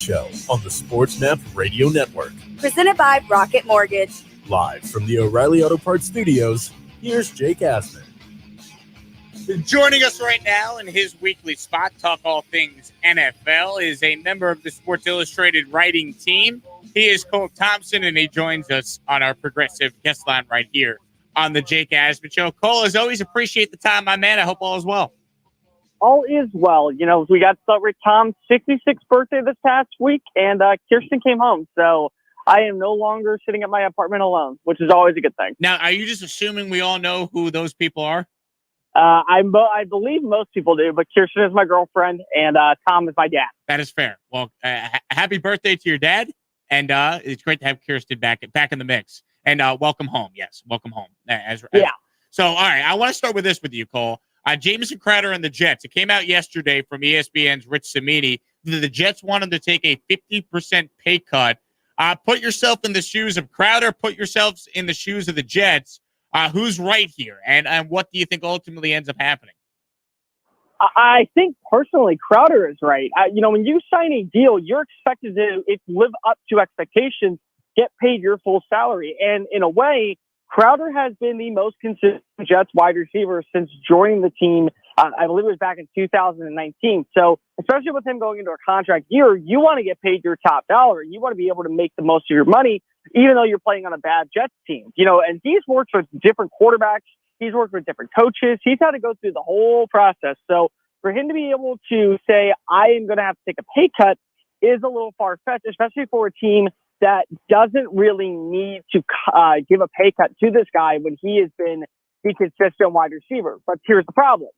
Show on the SportsMap Radio Network. Presented by Rocket Mortgage. Live from the O'Reilly Auto Parts Studios, here's Jake Asman. Joining us right now in his weekly spot, Talk All Things NFL, is a member of the Sports Illustrated writing team. He is Cole Thompson, and he joins us on our progressive guest line right here on the Jake Asman Show. Cole, as always, appreciate the time, my man. I hope all is well. All is well. You know, we got to celebrate Tom's 66th birthday this past week, and Kirsten came home. So I am no longer sitting at my apartment alone, which is always a good thing. Now, are you just assuming we all know who those people are? I believe most people do, but Kirsten is my girlfriend, and Tom is my dad. That is fair. Well, happy birthday to your dad, and it's great to have Kirsten back in the mix. And welcome home. Yes, welcome home. So, all right, I want to start with this with you, Cole. Jamison Crowder and the Jets. It came out yesterday from ESPN's Rich Cimini that the Jets wanted to take a 50% pay cut. Put yourself in the shoes of Crowder. Put yourselves in the shoes of the Jets. Who's right here? And what do you think ultimately ends up happening? I think personally Crowder is right. When you sign a deal, you're expected to, if live up to expectations, get paid your full salary. And in a way, Crowder has been the most consistent Jets wide receiver since joining the team. I believe it was back in 2019. So especially with him going into a contract year, you want to get paid your top dollar. You want to be able to make the most of your money, even though you're playing on a bad Jets team. And he's worked with different quarterbacks. He's worked with different coaches. He's had to go through the whole process. So for him to be able to say, I am going to have to take a pay cut is a little far-fetched, especially for a team that doesn't really need to give a pay cut to this guy when he has been the consistent wide receiver. But here's the problem.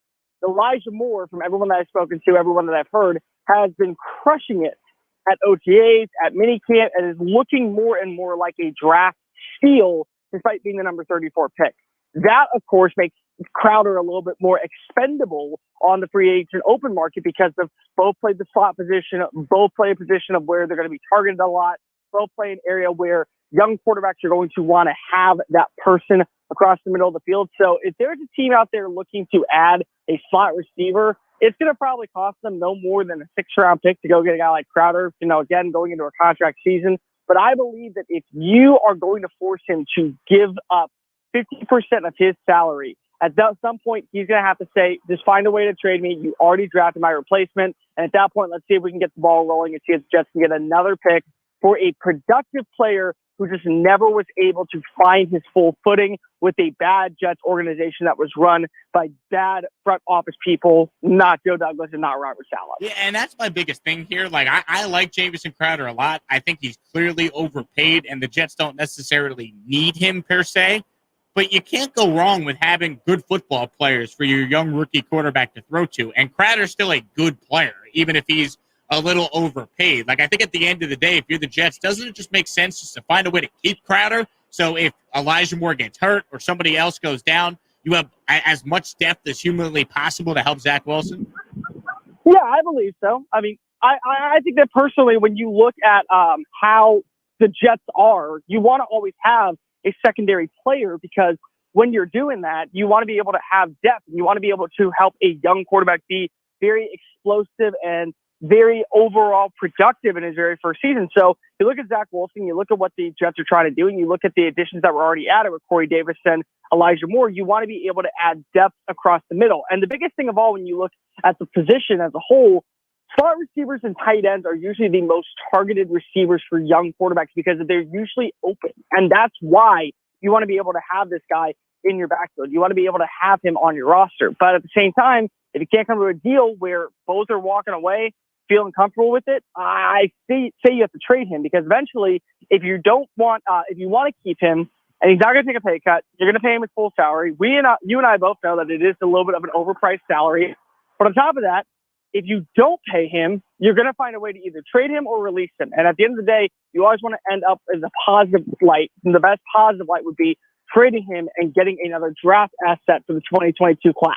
Elijah Moore, from everyone that I've spoken to, everyone that I've heard, has been crushing it at OTAs, at minicamp, and is looking more and more like a draft steal despite being the number 34 pick. That, of course, makes Crowder a little bit more expendable on the free agent open market because of both play the slot position, both play a position of where they're going to be targeted a lot, both play an area where young quarterbacks are going to want to have that person across the middle of the field. So if there's a team out there looking to add a slot receiver, it's going to probably cost them no more than a 6th-round pick to go get a guy like Crowder, again, going into a contract season. But I believe that if you are going to force him to give up 50% of his salary, at some point, he's going to have to say, just find a way to trade me. You already drafted my replacement. And at that point, let's see if we can get the ball rolling and see if the Jets can get another pick for a productive player who just never was able to find his full footing with a bad Jets organization that was run by bad front office people, not Joe Douglas and not Robert Saleh. Yeah, and that's my biggest thing here. Like, I like Jamison Crowder a lot. I think he's clearly overpaid, and the Jets don't necessarily need him per se. But you can't go wrong with having good football players for your young rookie quarterback to throw to. And Crowder's still a good player, even if he's a little overpaid. Like, I think at the end of the day, if you're the Jets, doesn't it just make sense just to find a way to keep Crowder? So if Elijah Moore gets hurt or somebody else goes down, you have as much depth as humanly possible to help Zach Wilson? Yeah, I believe so. I mean, I think that personally, when you look at how the Jets are, you want to always have a secondary player because when you're doing that, you want to be able to have depth. You want to be able to help a young quarterback be very explosive and very overall productive in his very first season. So you look at Zach Wilson, you look at what the Jets are trying to do, and you look at the additions that were already added with Corey Davis and Elijah Moore, you want to be able to add depth across the middle. And the biggest thing of all, when you look at the position as a whole, slot receivers and tight ends are usually the most targeted receivers for young quarterbacks because they're usually open. And that's why you want to be able to have this guy in your backfield. You want to be able to have him on your roster. But at the same time, if you can't come to a deal where both are walking away, feeling comfortable with it, I say you have to trade him because eventually, if you want to keep him and he's not going to take a pay cut, you're going to pay him his full salary. You and I both know that it is a little bit of an overpriced salary. But on top of that, if you don't pay him, you're going to find a way to either trade him or release him. And at the end of the day, you always want to end up in the positive light. And the best positive light would be trading him and getting another draft asset for the 2022 class.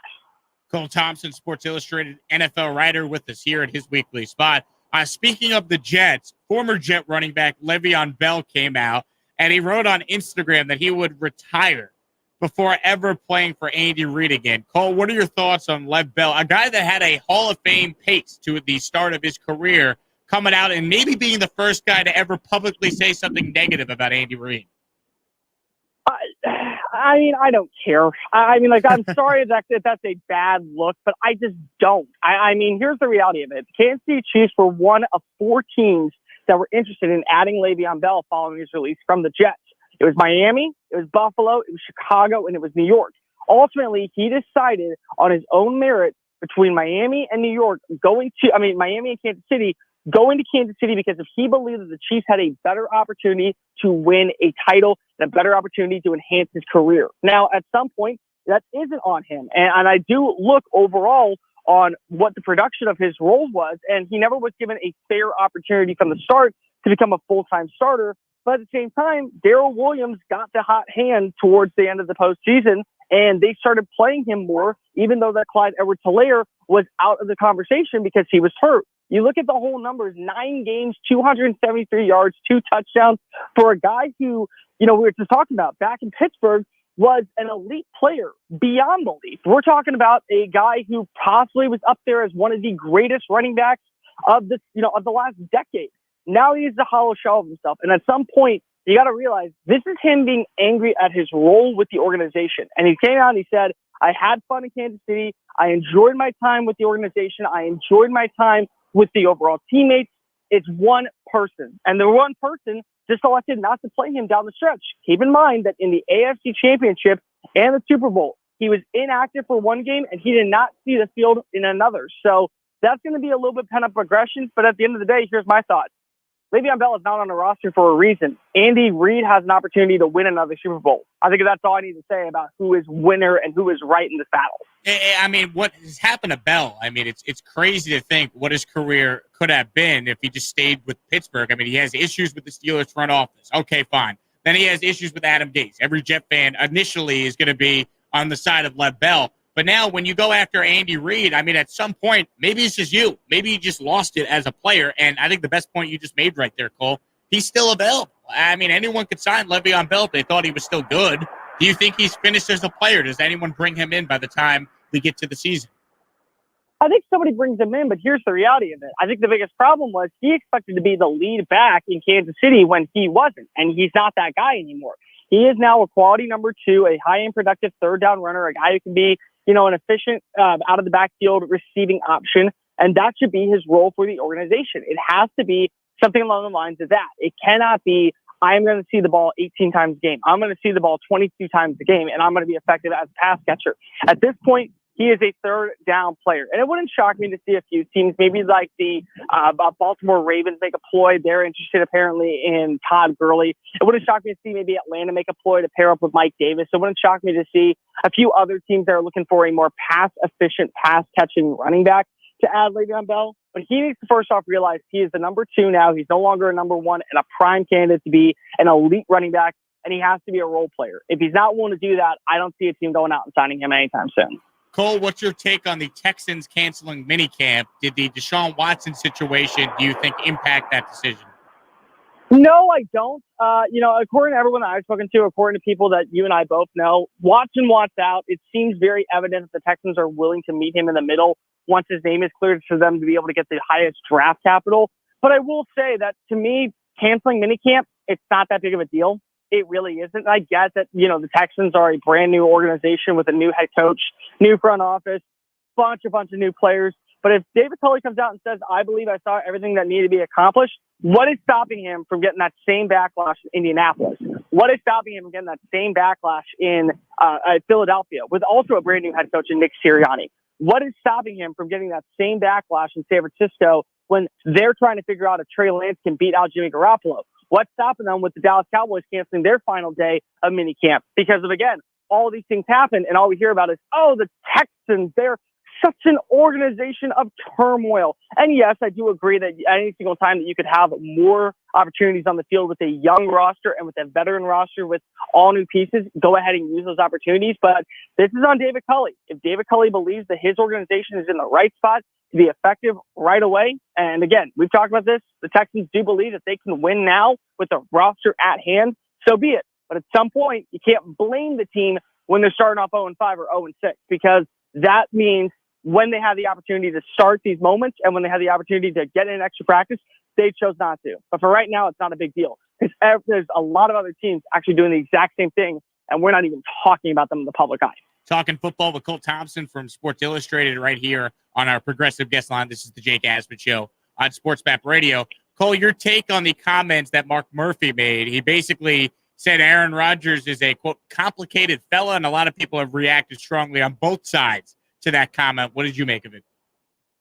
Cole Thompson, Sports Illustrated NFL writer, with us here at his weekly spot. Speaking of the Jets, former Jet running back Lev Bell came out, and he wrote on Instagram that he would retire before ever playing for Andy Reid again. Cole, what are your thoughts on Lev Bell, a guy that had a Hall of Fame pace to the start of his career, coming out and maybe being the first guy to ever publicly say something negative about Andy Reid? I mean, I don't care. I mean, like, I'm sorry that that's a bad look, but I just don't. I mean, here's the reality of it. The Kansas City Chiefs were one of 4 teams that were interested in adding Le'Veon Bell following his release from the Jets. It was Miami, it was Buffalo, it was Chicago, and it was New York. Ultimately, he decided on his own merit between Miami and New York Miami and Kansas City, going to Kansas City because if he believed that the Chiefs had a better opportunity to win a title and a better opportunity to enhance his career. Now, at some point, that isn't on him. And I do look overall on what the production of his role was, and he never was given a fair opportunity from the start to become a full-time starter. But at the same time, Darrell Williams got the hot hand towards the end of the postseason, and they started playing him more, even though that Clyde Edwards-Helaire was out of the conversation because he was hurt. You look at the whole numbers, 9 games, 273 yards, 2 touchdowns for a guy who, we were just talking about back in Pittsburgh, was an elite player beyond belief. We're talking about a guy who possibly was up there as one of the greatest running backs of the last decade. Now he's the hollow shell of himself. And at some point, you got to realize this is him being angry at his role with the organization. And he came out and he said, I had fun in Kansas City. I enjoyed my time with the organization. I enjoyed my time with the overall teammates. It's one person. And the one person just elected not to play him down the stretch. Keep in mind that in the AFC Championship and the Super Bowl, he was inactive for one game and he did not see the field in another. So that's going to be a little bit pent-up aggression. But at the end of the day, here's my thought. Le'Veon Bell is not on the roster for a reason. Andy Reid has an opportunity to win another Super Bowl. I think that's all I need to say about who is winner and who is right in this battle. I mean, what has happened to Bell? I mean, it's crazy to think what his career could have been if he just stayed with Pittsburgh. I mean, he has issues with the Steelers front office. Okay, fine. Then he has issues with Adam Gase. Every Jet fan initially is going to be on the side of Lev Bell. But now when you go after Andy Reid, I mean, at some point, maybe it's just you. Maybe you just lost it as a player. And I think the best point you just made right there, Cole, he's still available. I mean, anyone could sign Le'Veon Bell if they thought he was still good. Do you think he's finished as a player? Does anyone bring him in by the time we get to the season? I think somebody brings him in, but here's the reality of it. I think the biggest problem was he expected to be the lead back in Kansas City when he wasn't, and he's not that guy anymore. He is now a quality number 2, a high-end productive third down runner, a guy who can be an efficient out of the backfield receiving option. And that should be his role for the organization. It has to be something along the lines of that. It cannot be, I'm going to see the ball 18 times a game. I'm going to see the ball 22 times a game, and I'm going to be effective as a pass catcher. At this point, he is a third down player. And it wouldn't shock me to see a few teams, maybe like the Baltimore Ravens make a ploy. They're interested apparently in Todd Gurley. It wouldn't shock me to see maybe Atlanta make a ploy to pair up with Mike Davis. It wouldn't shock me to see a few other teams that are looking for a more pass-efficient, pass-catching running back to add Le'Veon Bell. But he needs to first off realize he is the number 2 now. He's no longer a number 1 and a prime candidate to be an elite running back, and he has to be a role player. If he's not willing to do that, I don't see a team going out and signing him anytime soon. Cole, what's your take on the Texans canceling minicamp? Did the Deshaun Watson situation, do you think, impact that decision? No, I don't. According to everyone I've spoken to, according to people that you and I both know, Watson wants out. It seems very evident that the Texans are willing to meet him in the middle once his name is cleared for them to be able to get the highest draft capital. But I will say that, to me, canceling minicamp, it's not that big of a deal. It really isn't. I get that, the Texans are a brand new organization with a new head coach, new front office, bunch of new players. But if David Culley comes out and says, I believe I saw everything that needed to be accomplished, what is stopping him from getting that same backlash in Indianapolis? What is stopping him from getting that same backlash in Philadelphia with also a brand new head coach in Nick Sirianni? What is stopping him from getting that same backlash in San Francisco when they're trying to figure out if Trey Lance can beat out Jimmy Garoppolo? What's stopping them with the Dallas Cowboys canceling their final day of minicamp? Because of, again, all these things happen, and all we hear about is, the Texans, they're such an organization of turmoil. And yes, I do agree that any single time that you could have more opportunities on the field with a young roster and with a veteran roster with all new pieces, go ahead and use those opportunities. But this is on David Culley. If David Culley believes that his organization is in the right spot to be effective right away, and again, we've talked about this, the Texans do believe that they can win now with the roster at hand, so be it. But at some point, you can't blame the team when they're starting off 0-5 or 0-6, because that means when they had the opportunity to start these moments and when they had the opportunity to get in extra practice, they chose not to. But for right now, it's not a big deal because there's a lot of other teams actually doing the exact same thing, and we're not even talking about them in the public eye. Talking football with Cole Thompson from Sports Illustrated right here on our Progressive Guest Line. This is the Jake Asman Show on Sports Map Radio. Cole, your take on the comments that Mark Murphy made. He basically said Aaron Rodgers is a, quote, complicated fella, and a lot of people have reacted strongly on both sides to that comment. What did you make of it?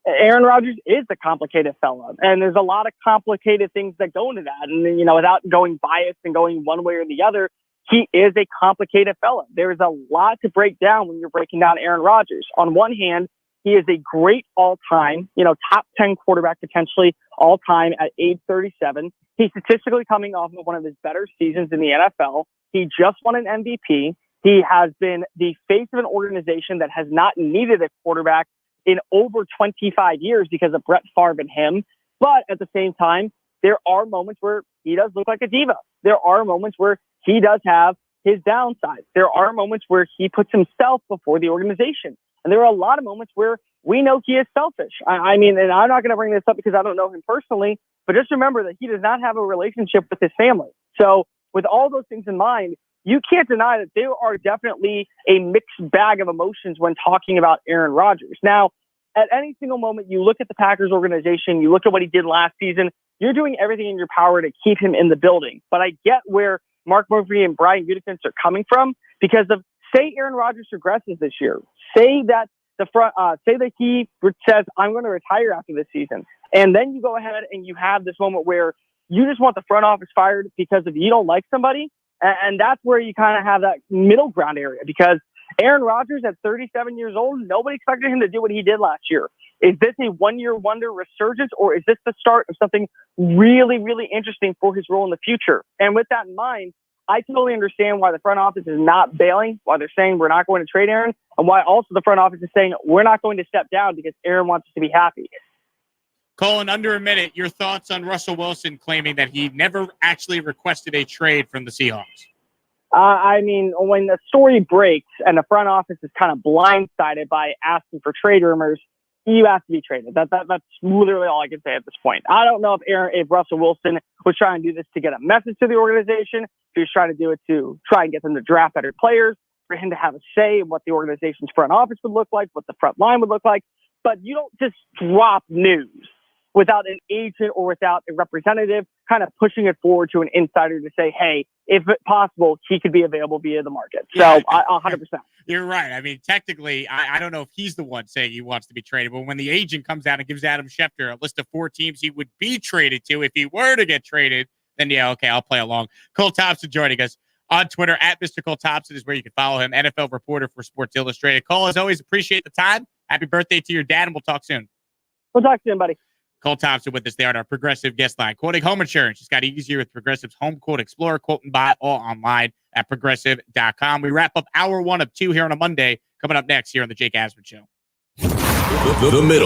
Aaron Rodgers is a complicated fella, and there's a lot of complicated things that go into that. And, without going biased and going one way or the other, he is a complicated fella. There's a lot to break down when you're breaking down Aaron Rodgers. On one hand, he is a great all-time, top 10 quarterback potentially all-time at age 37. He's statistically coming off of one of his better seasons in the NFL. He just won an MVP. He has been the face of an organization that has not needed a quarterback in over 25 years because of Brett Favre and him. But at the same time, there are moments where he does look like a diva. There are moments where he does have his downsides. There are moments where he puts himself before the organization. And there are a lot of moments where we know he is selfish. I mean, and I'm not going to bring this up because I don't know him personally, but just remember that he does not have a relationship with his family. So with all those things in mind, you can't deny that there are definitely a mixed bag of emotions when talking about Aaron Rodgers. Now, at any single moment, you look at the Packers organization, you look at what he did last season, you're doing everything in your power to keep him in the building. But I get where Mark Murphy and Brian Gutekunst are coming from because of, say Aaron Rodgers regresses this year, say that he says, I'm going to retire after this season. And then you go ahead and you have this moment where you just want the front office fired because if you don't like somebody. And that's where you kind of have that middle ground area because Aaron Rodgers at 37 years old, nobody expected him to do what he did last year. Is this a one-year wonder resurgence or is this the start of something really, really interesting for his role in the future? And with that in mind, I totally understand why the front office is not bailing, why they're saying we're not going to trade Aaron, and why also the front office is saying we're not going to step down because Aaron wants us to be happy. Colin, under a minute, your thoughts on Russell Wilson claiming that he never actually requested a trade from the Seahawks? I mean, when the story breaks and the front office is kind of blindsided by asking for trade rumors, you have to be traded. That's literally all I can say at this point. I don't know if Russell Wilson was trying to do this to get a message to the organization, if he was trying to do it to try and get them to draft better players, for him to have a say in what the organization's front office would look like, what the front line would look like. But you don't just drop news without an agent or without a representative kind of pushing it forward to an insider to say, hey, if possible, he could be available via the market. So yeah, 100%. You're right. I mean, technically, I don't know if he's the one saying he wants to be traded, but when the agent comes out and gives Adam Schefter a list of 4 teams he would be traded to if he were to get traded, then yeah, okay, I'll play along. Cole Thompson joining us on Twitter at Mr. Cole Thompson is where you can follow him, NFL reporter for Sports Illustrated. Cole, as always, appreciate the time. Happy birthday to your dad, and we'll talk soon. We'll talk soon, buddy. Cole Thompson with us there on our Progressive guest line. Quoting home insurance just got easier with Progressive's Home Quote Explorer. Quote and buy all online at progressive.com. We wrap up hour 1 of 2 here on a Monday. Coming up next here on the Jake Asman Show. The middle.